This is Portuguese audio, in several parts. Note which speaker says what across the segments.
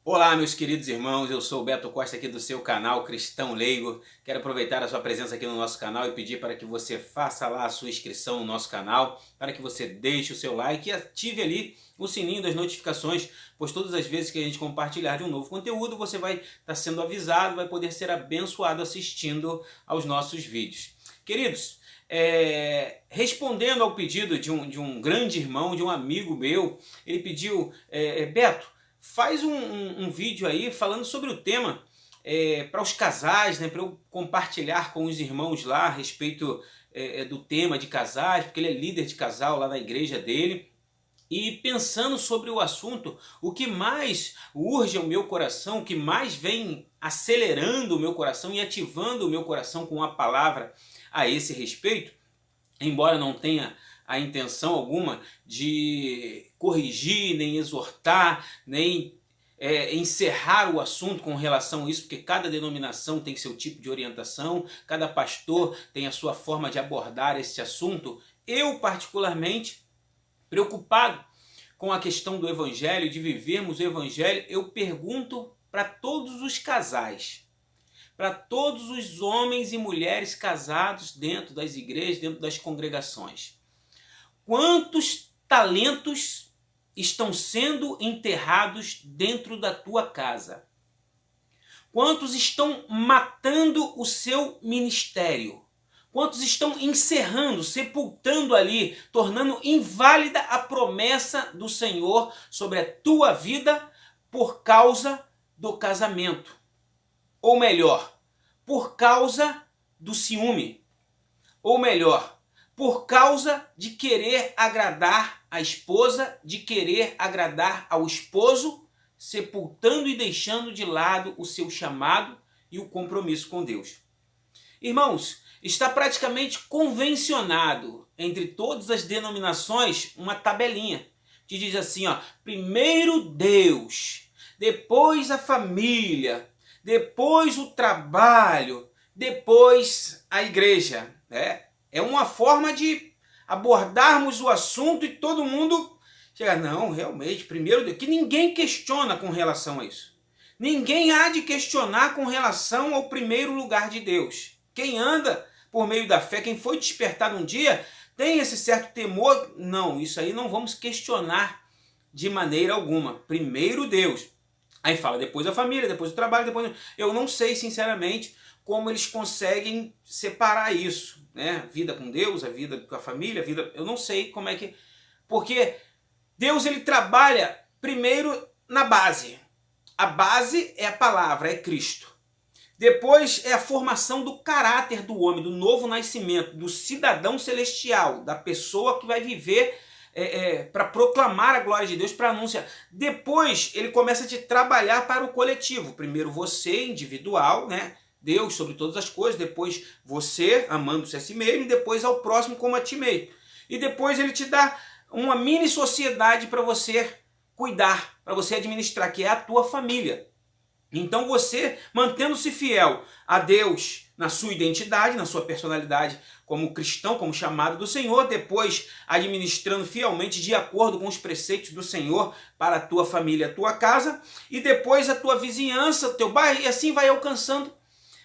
Speaker 1: Olá, meus queridos irmãos, eu sou o Beto Costa aqui do seu canal Cristão Leigo. Quero aproveitar a sua presença aqui no nosso canal e pedir para que você faça lá a sua inscrição no nosso canal, para que você deixe o seu like e ative ali o sininho das notificações, pois todas as vezes que a gente compartilhar de um novo conteúdo, você vai estar sendo avisado, vai poder ser abençoado assistindo aos nossos vídeos. Queridos, respondendo ao pedido de um grande irmão, de um amigo meu, ele pediu, Beto, faz um vídeo aí falando sobre o tema para os casais, né, para eu compartilhar com os irmãos lá a respeito do tema de casais, porque ele é líder de casal lá na igreja dele. E pensando sobre o assunto, o que mais urge ao meu coração, o que mais vem acelerando o meu coração e ativando o meu coração com a palavra a esse respeito, embora não tenha a intenção alguma de corrigir, nem exortar, nem encerrar o assunto com relação a isso, porque cada denominação tem seu tipo de orientação, cada pastor tem a sua forma de abordar esse assunto. Eu, particularmente, preocupado com a questão do evangelho, de vivermos o evangelho, eu pergunto para todos os casais, para todos os homens e mulheres casados dentro das igrejas, dentro das congregações: quantos talentos estão sendo enterrados dentro da tua casa? Quantos estão matando o seu ministério? Quantos estão encerrando, sepultando ali, tornando inválida a promessa do Senhor sobre a tua vida por causa do casamento? Ou melhor, por causa do ciúme? Ou melhor, por causa de querer agradar a esposa, de querer agradar ao esposo, sepultando e deixando de lado o seu chamado e o compromisso com Deus. Irmãos, está praticamente convencionado entre todas as denominações uma tabelinha que diz assim, ó: primeiro Deus, depois a família, depois o trabalho, depois a igreja. É uma forma de abordarmos o assunto e todo mundo chega, não, realmente, primeiro Deus, que ninguém questiona com relação a isso. Ninguém há de questionar com relação ao primeiro lugar de Deus. Quem anda por meio da fé, quem foi despertado um dia, tem esse certo temor. Não, isso aí não vamos questionar de maneira alguma. Primeiro Deus. Aí fala, depois a família, depois o trabalho, depois... Eu não sei, sinceramente, como eles conseguem separar isso, né? A vida com Deus, a vida com a família, a vida... Eu não sei como é que... Porque Deus, ele trabalha primeiro na base. A base é a palavra, é Cristo. Depois é a formação do caráter do homem, do novo nascimento, do cidadão celestial, da pessoa que vai viver para proclamar a glória de Deus, para anunciar. Depois ele começa a te trabalhar para o coletivo. Primeiro você, individual, né? Deus sobre todas as coisas. Depois você, amando-se a si mesmo. E depois ao próximo como a ti mesmo. E depois ele te dá uma mini sociedade para você cuidar, para você administrar, que é a tua família. Então você, mantendo-se fiel a Deus na sua identidade, na sua personalidade como cristão, como chamado do Senhor, depois administrando fielmente de acordo com os preceitos do Senhor para a tua família, a tua casa, e depois a tua vizinhança, o teu bairro, e assim vai alcançando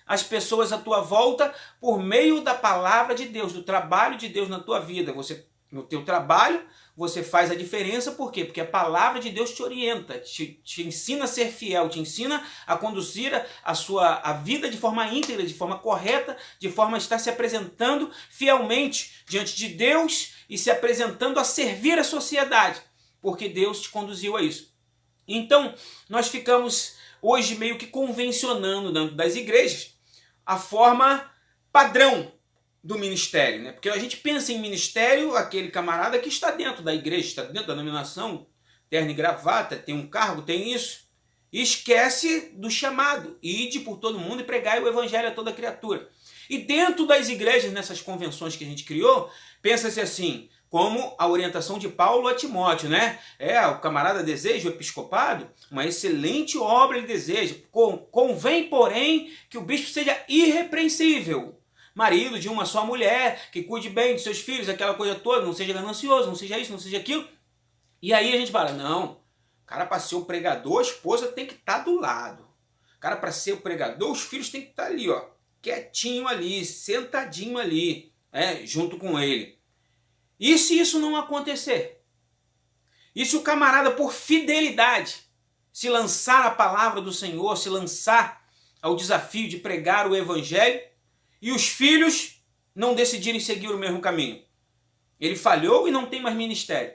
Speaker 1: as pessoas à tua volta por meio da palavra de Deus, do trabalho de Deus na tua vida. Você, no teu trabalho, você faz a diferença. Por quê? Porque a palavra de Deus te orienta, te ensina a ser fiel, te ensina a conduzir a vida de forma íntegra, de forma correta, de forma a estar se apresentando fielmente diante de Deus e se apresentando a servir a sociedade, porque Deus te conduziu a isso. Então, nós ficamos hoje meio que convencionando dentro das igrejas a forma padrão do ministério, né? Porque a gente pensa em ministério, aquele camarada que está dentro da igreja, está dentro da denominação, terno e gravata, tem um cargo, tem isso, e esquece do chamado: ide por todo mundo e pregai o evangelho a toda criatura. E dentro das igrejas, nessas convenções que a gente criou, pensa-se assim, como a orientação de Paulo a Timóteo, né? O camarada deseja o episcopado, uma excelente obra ele deseja. Convém, porém, que o bispo seja irrepreensível, marido de uma só mulher, que cuide bem dos seus filhos, aquela coisa toda, não seja ganancioso, não seja isso, não seja aquilo. E aí a gente fala, não, cara, para ser o pregador, a esposa tem que estar do lado. O cara, para ser o pregador, os filhos têm que estar ali, ó, quietinho ali, sentadinho ali, junto com ele. E se isso não acontecer? E se o camarada, por fidelidade, se lançar à palavra do Senhor, se lançar ao desafio de pregar o evangelho, e os filhos não decidirem seguir o mesmo caminho? Ele falhou e não tem mais ministério.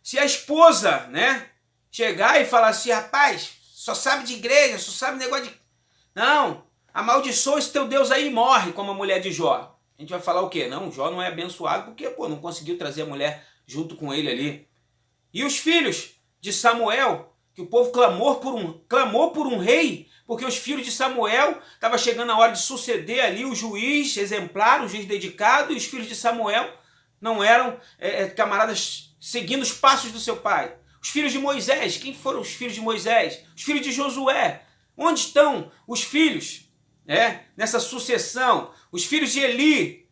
Speaker 1: Se a esposa, chegar e falar assim, rapaz, só sabe de igreja, só sabe negócio de... Não, amaldiçoa esse teu Deus aí e morre, como a mulher de Jó. A gente vai falar o quê? Não, Jó não é abençoado porque, não conseguiu trazer a mulher junto com ele ali. E os filhos de Samuel, que o povo clamou por um rei, porque os filhos de Samuel estavam chegando a hora de suceder ali o juiz exemplar, o juiz dedicado, e os filhos de Samuel não eram camaradas seguindo os passos do seu pai. Os filhos de Moisés, quem foram os filhos de Moisés? Os filhos de Josué. Onde estão os filhos nessa sucessão? Os filhos de Eli,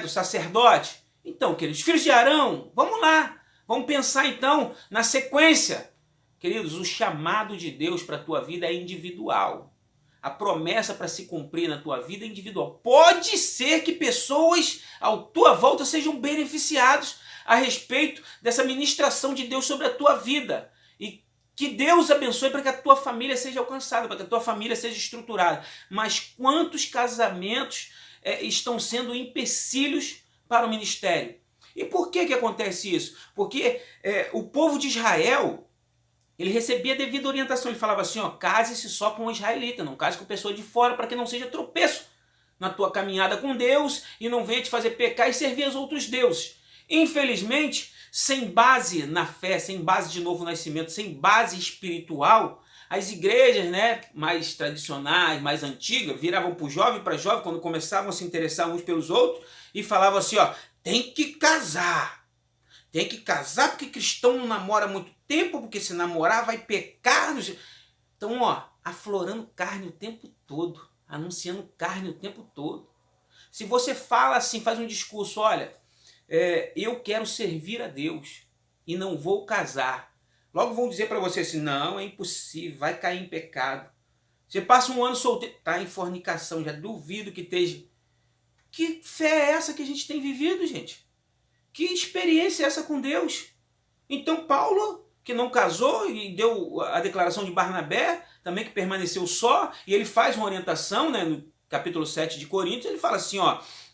Speaker 1: do sacerdote. Então, queridos, os filhos de Arão, vamos lá. Vamos pensar então na sequência. Queridos, o chamado de Deus para a tua vida é individual. A promessa para se cumprir na tua vida é individual. Pode ser que pessoas à tua volta sejam beneficiados a respeito dessa ministração de Deus sobre a tua vida. E que Deus abençoe para que a tua família seja alcançada, para que a tua família seja estruturada. Mas quantos casamentos estão sendo empecilhos para o ministério? E por que acontece isso? Porque o povo de Israel, ele recebia devida orientação. Ele falava assim, case-se só com um israelita, não case com pessoa de fora, para que não seja tropeço na tua caminhada com Deus e não venha te fazer pecar e servir aos outros deuses. Infelizmente, sem base na fé, sem base de novo nascimento, sem base espiritual, as igrejas mais tradicionais, mais antigas, viravam para o jovem, quando começavam a se interessar uns pelos outros, e falavam assim, tem que casar. Tem que casar porque cristão não namora muito tempo, porque se namorar vai pecar. Então, aflorando carne o tempo todo, anunciando carne o tempo todo. Se você fala assim, faz um discurso, olha, eu quero servir a Deus e não vou casar. Logo vão dizer para você assim, não, é impossível, vai cair em pecado. Você passa um ano solteiro, está em fornicação, já duvido que esteja. Que fé é essa que a gente tem vivido, gente? Que experiência é essa com Deus? Então Paulo, que não casou e deu a declaração de Barnabé, também que permaneceu só, e ele faz uma orientação, no capítulo 7 de Coríntios, ele fala assim,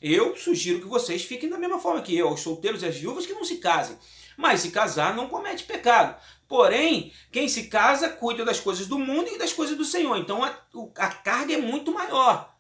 Speaker 1: eu sugiro que vocês fiquem da mesma forma que eu, os solteiros e as viúvas que não se casem. Mas se casar não comete pecado. Porém, quem se casa cuida das coisas do mundo e das coisas do Senhor. Então a carga é muito maior.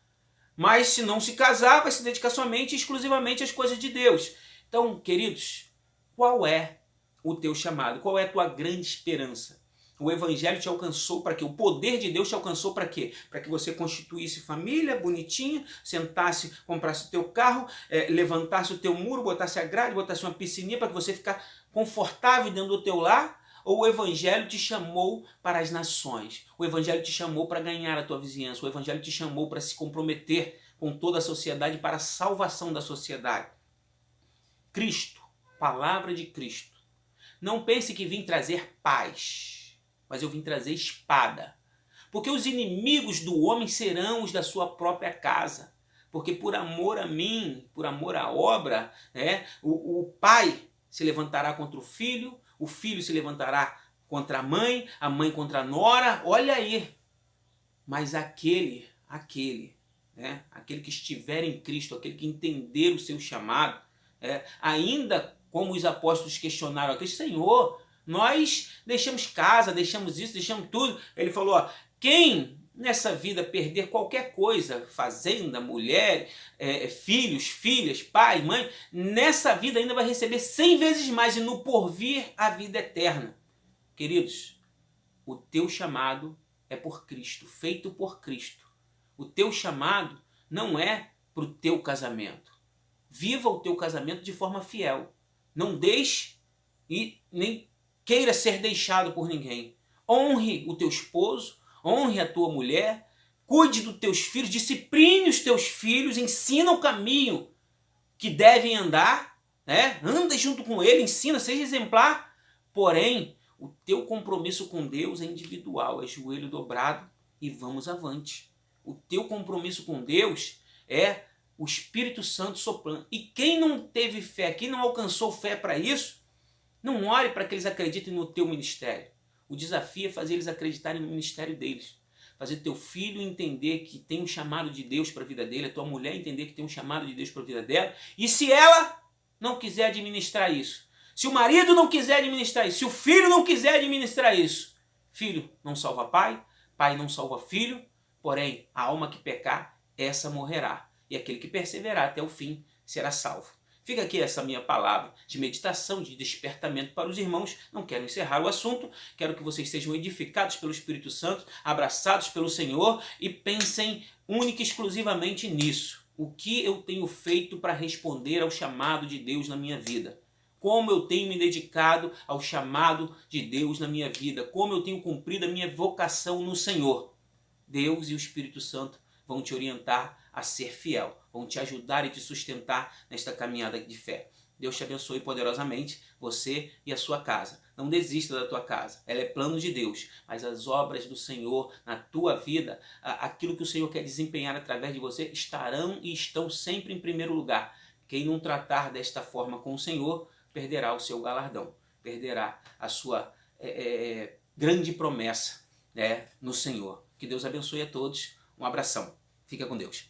Speaker 1: Mas se não se casar, vai se dedicar somente e exclusivamente às coisas de Deus. Então, queridos, qual é o teu chamado? Qual é a tua grande esperança? O Evangelho te alcançou para quê? O poder de Deus te alcançou para quê? Para que você constituísse família bonitinha, sentasse, comprasse o teu carro, levantasse o teu muro, botasse a grade, botasse uma piscininha para que você ficar confortável dentro do teu lar? Ou o Evangelho te chamou para as nações? O Evangelho te chamou para ganhar a tua vizinhança? O Evangelho te chamou para se comprometer com toda a sociedade para a salvação da sociedade? Cristo, palavra de Cristo. Não pense que vim trazer paz, mas eu vim trazer espada. Porque os inimigos do homem serão os da sua própria casa. Porque por amor a mim, por amor à obra, o pai se levantará contra o filho se levantará contra a mãe contra a nora, olha aí. Mas aquele que estiver em Cristo, aquele que entender o seu chamado, ainda como os apóstolos questionaram aqui, Senhor, nós deixamos casa, deixamos isso, deixamos tudo. Ele falou, quem nessa vida perder qualquer coisa, fazenda, mulher, filhos, filhas, pai, mãe, nessa vida ainda vai receber 100 vezes mais e no porvir a vida eterna. Queridos, o teu chamado é por Cristo, feito por Cristo. O teu chamado não é para o teu casamento. Viva o teu casamento de forma fiel. Não deixe e nem queira ser deixado por ninguém. Honre o teu esposo, honre a tua mulher, cuide dos teus filhos, discipline os teus filhos, ensina o caminho que devem andar, anda junto com ele, ensina, seja exemplar. Porém, O teu compromisso com Deus é individual, é joelho dobrado e vamos avante. O teu compromisso com Deus é o Espírito Santo soprando. E quem não teve fé, quem não alcançou fé para isso, não ore para que eles acreditem no teu ministério. O desafio é fazer eles acreditarem no ministério deles. Fazer teu filho entender que tem um chamado de Deus para a vida dele, a tua mulher entender que tem um chamado de Deus para a vida dela. E se ela não quiser administrar isso, se o marido não quiser administrar isso, se o filho não quiser administrar isso, filho não salva pai, pai não salva filho, porém a alma que pecar, essa morrerá. E aquele que perseverar até o fim será salvo. Fica aqui essa minha palavra de meditação, de despertamento para os irmãos. Não quero encerrar o assunto, quero que vocês sejam edificados pelo Espírito Santo, abraçados pelo Senhor e pensem única e exclusivamente nisso. O que eu tenho feito para responder ao chamado de Deus na minha vida? Como eu tenho me dedicado ao chamado de Deus na minha vida? Como eu tenho cumprido a minha vocação no Senhor? Deus e o Espírito Santo vão te orientar a ser fiel, vão te ajudar e te sustentar nesta caminhada de fé. Deus te abençoe poderosamente, você e a sua casa. Não desista da tua casa, ela é plano de Deus, mas as obras do Senhor na tua vida, aquilo que o Senhor quer desempenhar através de você, estarão e estão sempre em primeiro lugar. Quem não tratar desta forma com o Senhor, perderá o seu galardão, perderá a sua grande promessa, no Senhor. Que Deus abençoe a todos, um abração, fica com Deus.